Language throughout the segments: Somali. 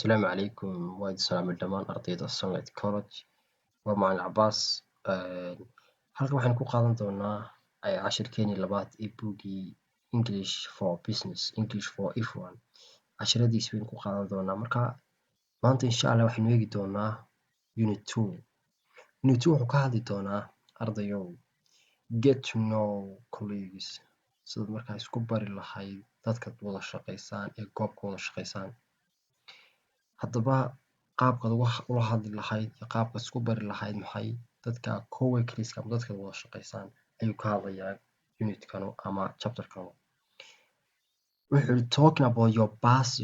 Asalaamu calaykum waa idin salaamay dhammaan ardayda Sunlight College waa macalin Cabaas halkan waxaan ku qaadan doonaa cashirkeenii labaad ee buuggii English for Business English for Everyone casharadiisa baynu ku qaadan doonaa marka maanta insha Allah waxaynu eegi doonaa Unit 2 wuxuu ka hadli doonaa ardayow get to know colleagues sida markaa isku bari lahayd dadka wada shaqaysaan ee goobka wada shaqaysaan haddaba qaabkaad ula hadli lahayd iyo qaabkaad isku bari lahayd maxay dadka co-workerska ama dadka wada shaqaysaan ayuu ka hadlayaa unitkan ama chapterkan wuxuu yidhi talking about your past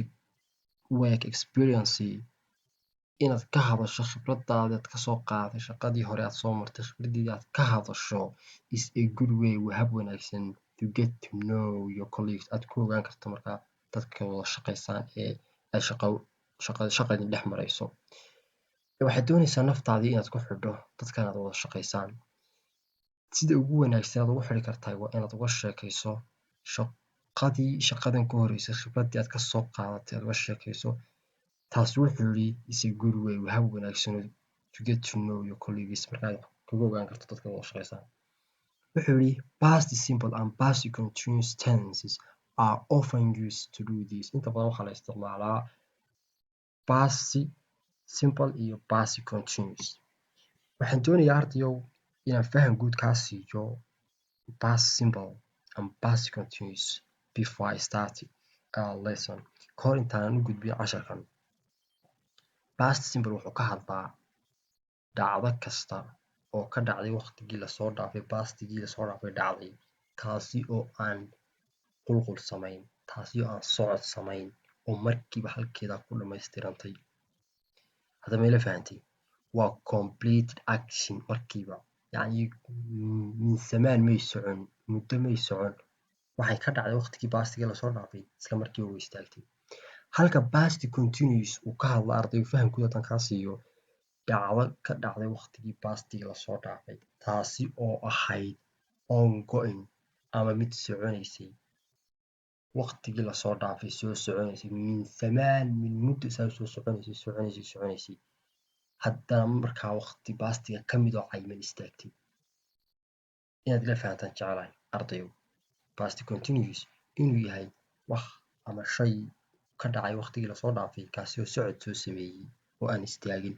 work experience inaad ka hadasho khibradaada aad kasoo qaaday shaqadii hore aad soo martay khibradii aad ka hadasho is a good way waa hab wanaagsan to get to know your colleagues aad ku ogaan karto markaa dadka wada shaqaysaan ee ay shaqa idin dhex marayso waxaad doonaysaa naftaadii inaad ku xidho dadkan aad wada shaqaysaan sida ugu wanaagsan aad ugu xidhi kartaa waa inaad uga sheekayso shaqadan ka horeysay khibradii aad kasoo qaadatay aad uga sheekayso taas wuxuu yidhi is a good way waa hab wanaagsan to get to know your colleagues markaad kaga ogaan karto dadka wada shaqaysaan wuxuu yidhi past simple and past continuous tenses are often used to do this inta badan waxaa la isticmaalaa past simple iyo past continuous waxaan doonayaa ardayow inaan faham guud kaa siiyo past simple and past continuous before I start our lesson kahor intaanan u gudbin casharkan past simple wuxuu ka hadlaa dhacdo kasta oo ka dhacday waqtigii lasoo dhaafay pastigii lasoo dhaafay dhacday taasi oo aan qulqul samayn taasi oo aan socod samayn oo markiiba halkeeda ku dhamaystirantay hadda meela fahantay waa completed action markiiba yacni min zamaan may socon muddo may socon waxay ka dhacday waqtigii pastigii lasoo dhaafay isla markiiba way istaagtay halka past continuous uu ka hadlo arday faham guud haddaan kaa siiyo dhacdo ka dhacday waqtigii pastigii lasoo dhaafay taasi oo ahayd ongoing ama mid soconaysay waqtigii lasoo dhaafay soo soconaysay min zamaan min muddo saa soo soconaysay haddana markaa waqti pastiga ka mid oo cayiman istaagtay inaad ila fahantaan jeclahay ardayow past continuous inuu yahay wax ama shay ka dhacay waqtigii lasoo dhaafay kaasi oo socod soo sameeyey oo aan istaagin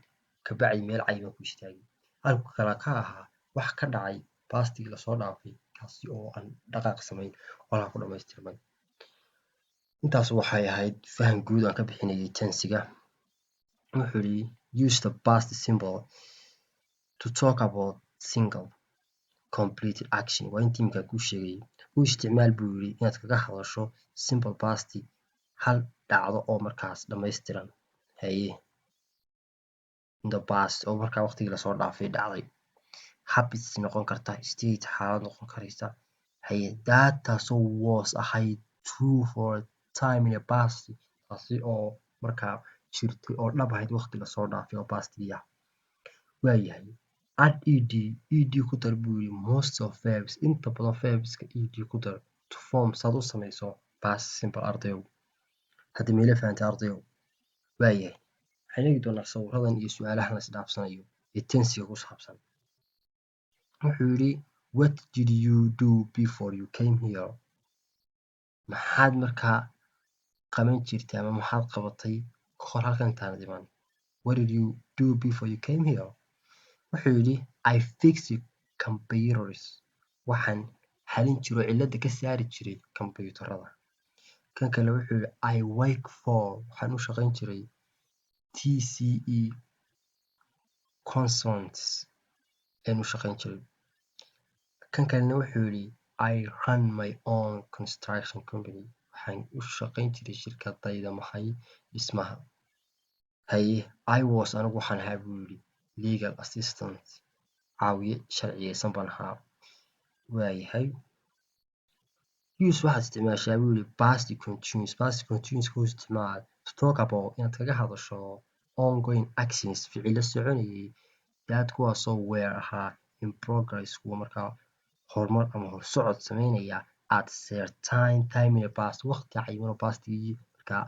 kabacdi meel cayiman ku istaagin halka kale ka ahaa wax ka dhacay pastigii lasoo dhaafay kaasi oo aan dhaqaaq samayn oo halkaa ku dhamaystirmay intaas waxay ahayd faham guud aan ka bixinayay tensiga wuxuu yidhi use the past simple to talk about single completed action waa intii iminkaa kuu sheegayay u isticmaal buu yidhi inaad kaga hadasho simple past hal dhacdo oo markaas dhammaystiran haye in the past oo markaa waqtigii lasoo dhaafay dhacday habits noqon karta state xaalad noqon karaysa haye taasoo was ahayd true for a time in the past taasi oo markaa jirtay oo dhab ahayd waqti lasoo dhaafay oo pastigii ah waayahay add ed ku dar buu yidhi most of verbs inta badan verbska ed ku dar to form saad u samayso past simple ardayow hadda meela fahantay ardayow waayahay waxaan eegi doonaa sawiradan iyo su-aalahan la isdhaafsanayo ee tensiga ku saabsan wuxuu yidhi what did you do before you came here maxaad markaa qaban jirtay ama maxaad qabatay kahor halkan intaanad iman what did you do before you came here wuxuu yidhi I fixed computers waxaan xalin jiro cilada ka saari jiray kombiyuutarada kan kale wuxuu yidhi I work for waxaan u shaqayn jiray TCE consultants ayaan u shaqayn jiray kan kalena wuxuu yidhi I run my own construction company waxaan u shaqayn jiray shirkadayda maxay dhismaha haye I was anigu waxaan ahaa buu yidhi legal assistant caawiye sharciyeysan baan ahaa waayahay use waxaad isticmaashaa buu yidhi past continuous ku isticmaal to talk about inaad kaga hadasho ongoing actions ficilo soconayay that kuwaasoo were ahaa in progress kuwa markaa horumar ama horsocod sameynaya at certain time in the past waqti cayiman oo pastigii markaa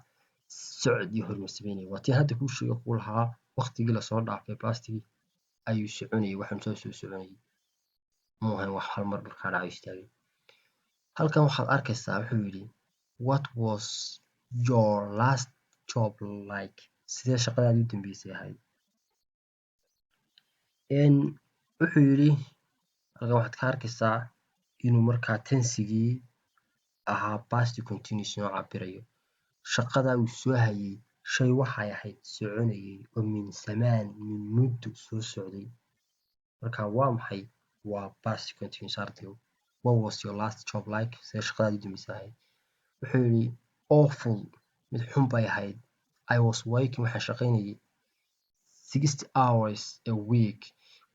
socod iyo horumar sameynaya. Waa tii hadda kuu sheegay kuu lahaa waqtigii lasoo dhaafay bastigii ayuu soconayay, waxaan soo soconayay muu ahayn wax hal mar markaa dhaco istaagay. Halkan waxaad arkaysaa wuxuu yidhi what was your last job like? Sidee shaqadaadii u dambeysay ahayd? Wuxuu yidhi halkan waxaad ka arkaysaa inuu markaa tensigii ahaa past continuous inoo cabirayo. Shaqada uu soo hayay shay waxay ahayd soconayay oo min zamaan min muddo soo socday. Marka waa maxay? Waa past continuous ardayow. What was your last job like? Sidee shaqadaadii u dambeysay ahayd? Wuxuu yidhi awful mid xun bay ahayd. I was working waxaan shaqaynayay 60 hours a week.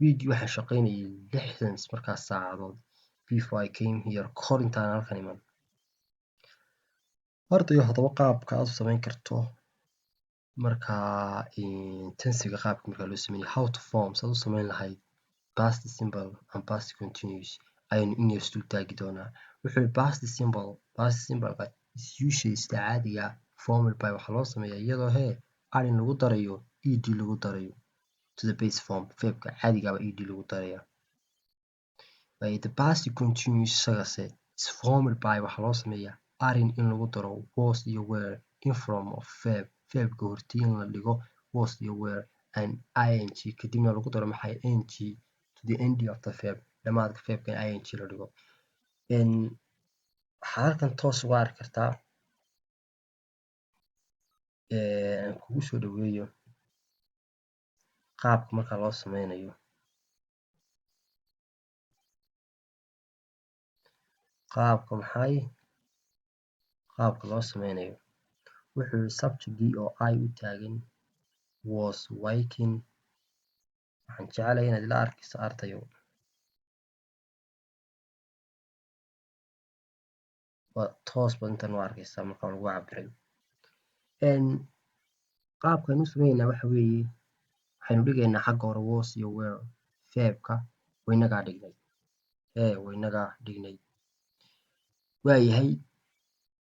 Weekii waxaan shaqaynayay 60 markaas saacadood before I came here kahor intaan halkan iman. Ardayow haddaba qaabka aad u samayn karto markaa tensiga qaabka markaa loo sameynayo how to form saad u samayn lahayd past simple and past continuous ayaynu in yar isdul taagi doonaa. Wuxuu yidhi past simple is usually sida caadiga formed by waxaa loo sameeyaa iyadoo arin lagu darayo ed lagu darayo to the base form verbka caadiga ed lagu daraya. The past continuous isagase is formed by waxaa loo sameeyaa arin in lagu daro was iyo were in form of verbka hortii in la dhigo was iyo were and ing kadibna lagu daro maxay ing to the end of the verb dhamaadka verbka in ing la dhigo. Waxaa halkan toos uga arki kartaa aan kugu soo dhaweeyo qaabka markaa loo sameynayo. Qaabka loo sameynayo wuxuu yidhi subjectii oo I u taagan was working. Waxaan jeclahay inaad ila arkayso ardayow. Waa toos baad intan u arkaysaa marka lagu cabiray. Qaabkan u sameynaa waxa weeye waxaynu dhigaynaa xagga hore was iyo were verbka waynagaa dhignay. Waayahay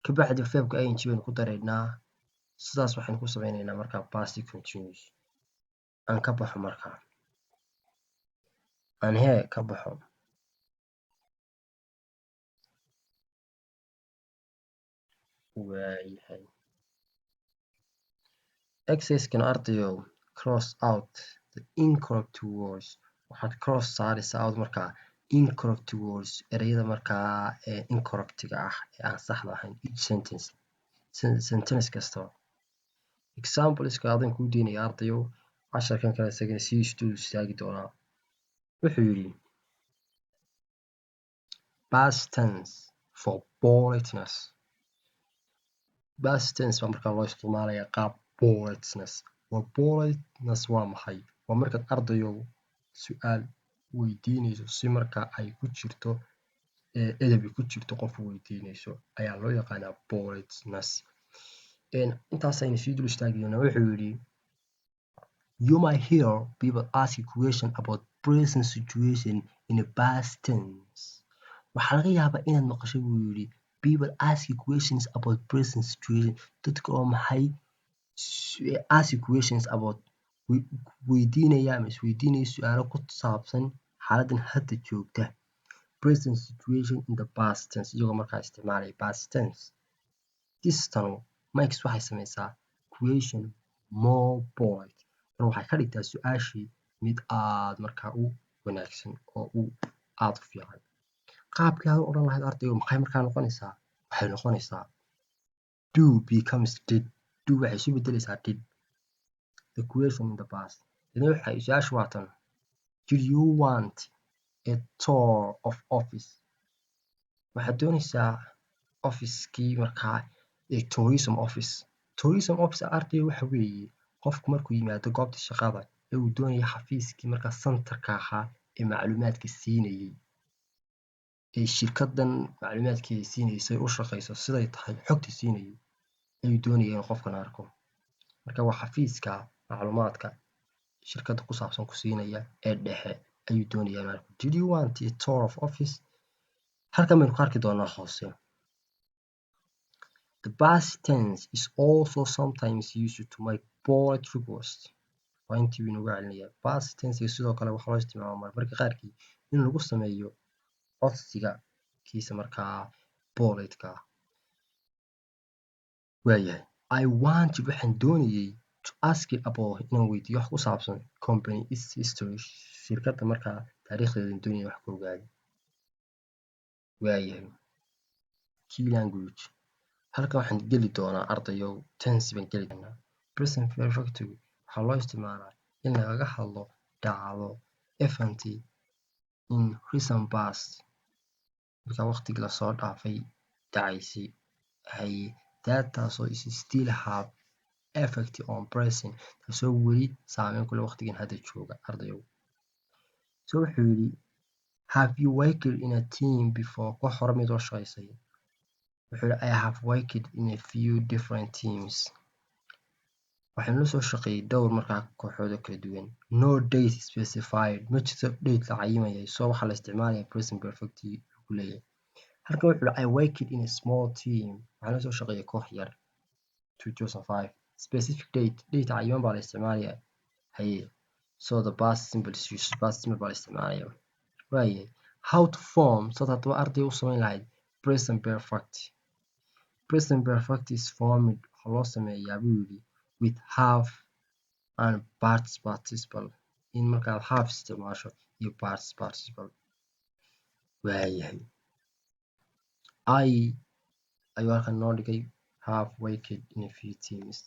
kabacdi verbka ing baynu ku daraynaa. Sidaas waxaynu ku sameynaynaa markaa past continuous. Aan ka baxo markaa. Waayahay. Exercise-kan ardayow cross out the incorrect words. Waxaad cross saaraysaa out markaa incorrect words ereyada markaa incorrectga ah ee aan saxda ahayn each sentence kastaba. Exampleska adaan kuu daynaya ardayow casharkan kale isagana sidiisu dul istaagi doonaa. Wuxuu yidhi past tense for politeness. Past tense baa markaa loo isticmaalayaa qaab politeness. Politeness waa maxay? Waa markaad ardayow su'aal weydiinayso si markaa ay ku jirto edabi ku jirto qof weydiinayso ayaa loo yaqaanaa politeness. Intaas aynu sii dul istaagi doonaa. Wuxuu yidhi you might hear people ask a question about present situation in a past tense. Waxaa laga yaabaa inaad maqasho buu yidhi people ask questions about present situation. Dadka oo maxay ask questions about weydiinaya ama isweydiinaya su'aalo ku saabsan xaaladan hadda joogta present situation in the past tense iyagoo markaa isticmaalaya past tense. This tanu makes waxay sameysaa question more polite. Waxay ka dhigtaa su'aashii mid aad markaa u wanaagsan oo aad u fiican. Qaabkii aad u odhan lahayd ardayow maxay markaa noqonaysaa? Waxay noqonaysaa do becomes did. Do waxay isu bedelaysaa did. The question in the past. Su-aashu waa tan. Did you want a tour of office? Waxaad doonaysaa office-kii markaa tourism office. Tourism office ardayow waxa weeye qofku markuu yimaado goobta shaqada ee uu doonayo xafiiskii markaa centerka ahaa ee macluumaadka siinayay. Shirkadan macluumaadkeeda siinaysay u shaqeyso siday tahay xogta siinayay ayuu doonaya inuu qofkan arko. Marka waa xafiiska macluumaadka shirkada ku saabsan ku siinaya ee dhexe ayuu doonaya inuu arko. Did you want a tour of office? Halkan baynu ku arki doonaa hoose. The past tense is also sometimes used to make polite request. Waa intii buu inoogu celinayaa. Past tense sidoo kale waxaa loo isticmaalaa marmarka qaarkii in lagu sameeyo codsiga kiisa markaa polite-ka ah. Waayahay. I wanted waxaan doonayay to ask you about inaan weydiiyo wax ku saabsan company history shirkadda markaa taariikhdeeda doonayay wax ka ogaado. Waayahay. Key language. Halkan waxaan geli doonaa ardayow tense baan geli doonaa. Present perfect waxaa loo isticmaalaa in lagaga hadlo dhacdo event in recent past marka waqtigii lasoo dhaafay dhacaysay haye taasoo is still have effect on present taasoo weli saameyn ku leh waqtigan hadda jooga ardayow. So wuxuu yidhi have you worked in a team before koox hore mid oo shaqaysay. Wuxuu yidhi I have worked in a few different teams. Waxaan la soo shaqeeyay dhowr markaa kooxood oo kala duwan. No date specified ma jirto date la cayimayay so waxaa la isticmaalayaa present perfect ku leeyahay. Halkan wuxuu yidhi I worked in a small team. Waxaan la soo shaqeeyay koox yar 2005. Specific date cayiman baa la isticmaalayaa haye so the past simple is used past simple baa la isticmaalayaa. Waayahay. How to form sad haddaba arday u samayn lahayd present perfect. Present perfect is formed waxaa loo sameeyaa buu yidhi with have and past participle in markaad have isticmaasho iyo past participle. Waayahay. I ayuu halkan noo dhigay have worked in a few teams.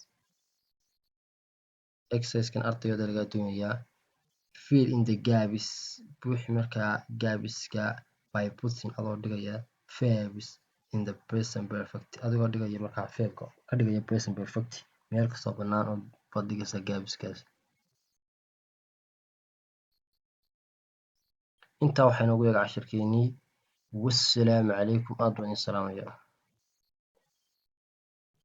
Exercise-kan ardayda laga doonayaa fill in the gaps buuxi markaa gabiska by putting adoo dhigaya verbs in the present perfect adigoo dhigaya markaa verbka ka dhigaya present perfect meel kastoo bannaan oo baad dhigaysaa gabiskaas. Intaa waxaa inoogu eeg cashirkeenii. Wassalaamu calaykum aad baan idin salaamayaa.